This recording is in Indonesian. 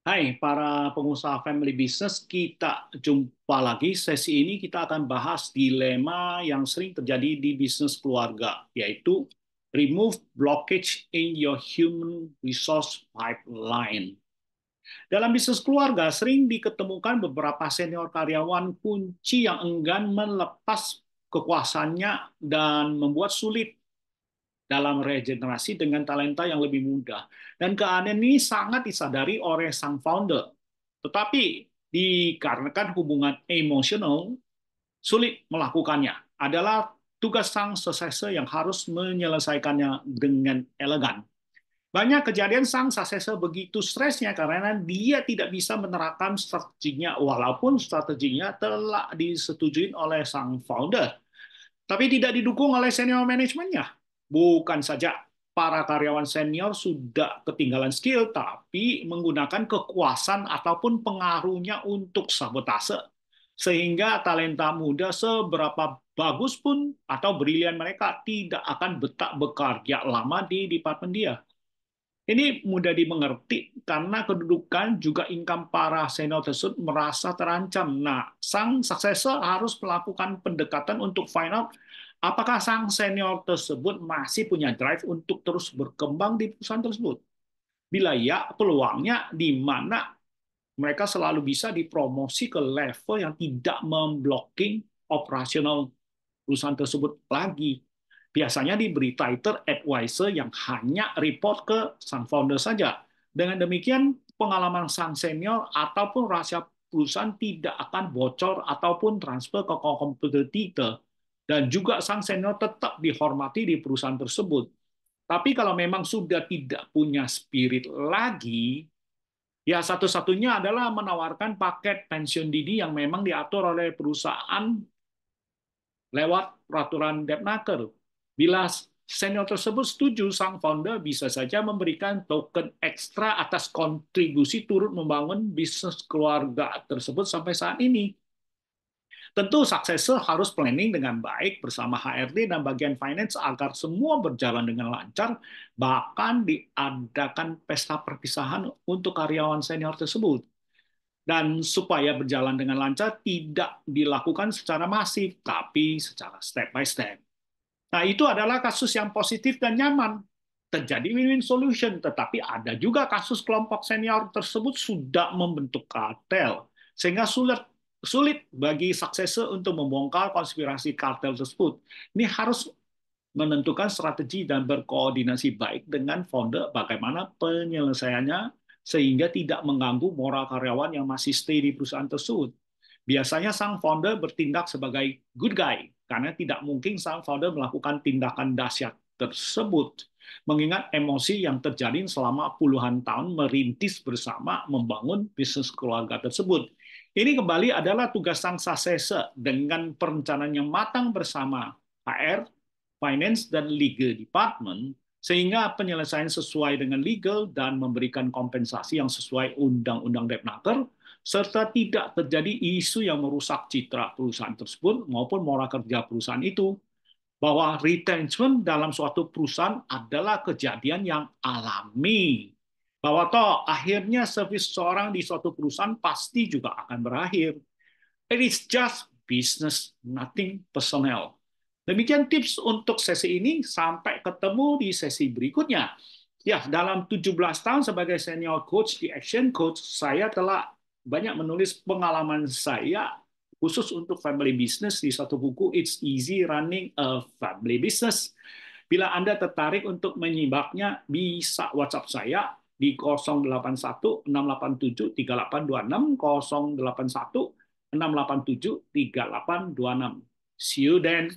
Hai para pengusaha family business, kita jumpa lagi. Sesi ini kita akan bahas dilema yang sering terjadi di bisnis keluarga, yaitu remove blockage in your human resource pipeline. Dalam bisnis keluarga, sering diketemukan beberapa senior karyawan kunci yang enggan melepas kekuasaannya dan membuat sulit dalam regenerasi dengan talenta yang lebih mudah. Dan keadaan ini sangat disadari oleh sang founder. Tetapi dikarenakan hubungan emosional, sulit melakukannya. Adalah tugas sang successor yang harus menyelesaikannya dengan elegan. Banyak kejadian sang successor begitu stresnya karena dia tidak bisa menerapkan strateginya walaupun strateginya telah disetujui oleh sang founder tapi tidak didukung oleh senior manajemennya. Bukan saja para karyawan senior sudah ketinggalan skill, tapi menggunakan kekuasaan ataupun pengaruhnya untuk sabotase. Sehingga talenta muda seberapa bagus pun atau brilian mereka tidak akan betah bekerja lama di departemen dia. Ini mudah dimengerti karena kedudukan juga income para senior tersebut merasa terancam. Nah, sang successor harus melakukan pendekatan untuk find out apakah sang senior tersebut masih punya drive untuk terus berkembang di perusahaan tersebut. Bila ya, peluangnya di mana mereka selalu bisa dipromosi ke level yang tidak memblocking operasional perusahaan tersebut lagi. Biasanya diberi title advisor yang hanya report ke sang founder saja. Dengan demikian, pengalaman sang senior ataupun rahasia perusahaan tidak akan bocor ataupun transfer ke kompetitor. Dan juga sang senior tetap dihormati di perusahaan tersebut. Tapi kalau memang sudah tidak punya spirit lagi, ya satu-satunya adalah menawarkan paket pensiun dini yang memang diatur oleh perusahaan lewat peraturan Depnaker. Bila senior tersebut setuju, sang founder bisa saja memberikan token ekstra atas kontribusi turut membangun bisnis keluarga tersebut sampai saat ini. Tentu successor harus planning dengan baik bersama HRD dan bagian finance agar semua berjalan dengan lancar, bahkan diadakan pesta perpisahan untuk karyawan senior tersebut. Dan supaya berjalan dengan lancar, tidak dilakukan secara masif, tapi secara step by step. Nah, itu adalah kasus yang positif dan nyaman. Terjadi win-win solution, tetapi ada juga kasus kelompok senior tersebut sudah membentuk kartel, sehingga sulit sulit bagi successor untuk membongkar konspirasi kartel tersebut. Ini harus menentukan strategi dan berkoordinasi baik dengan founder bagaimana penyelesaiannya sehingga tidak mengganggu moral karyawan yang masih stay di perusahaan tersebut. Biasanya sang founder bertindak sebagai good guy karena tidak mungkin sang founder melakukan tindakan dahsyat tersebut mengingat emosi yang terjadi selama puluhan tahun merintis bersama membangun bisnis keluarga tersebut. Ini kembali adalah tugas sang successor dengan perencanaan yang matang bersama HR, finance, dan legal department sehingga penyelesaian sesuai dengan legal dan memberikan kompensasi yang sesuai Undang-Undang Depnaker serta tidak terjadi isu yang merusak citra perusahaan tersebut maupun moral kerja perusahaan itu bahwa retrenchment dalam suatu perusahaan adalah kejadian yang alami. Bahwa toh akhirnya servis seorang di suatu perusahaan pasti juga akan berakhir. It is just business, nothing personal. Demikian tips untuk sesi ini, sampai ketemu di sesi berikutnya. Ya, dalam 17 tahun sebagai senior coach di Action Coach, saya telah banyak menulis pengalaman saya khusus untuk family business di satu buku It's Easy Running a Family Business. Bila Anda tertarik untuk menyimaknya, bisa WhatsApp saya di 081 687 3826 081 687 3826. See you then.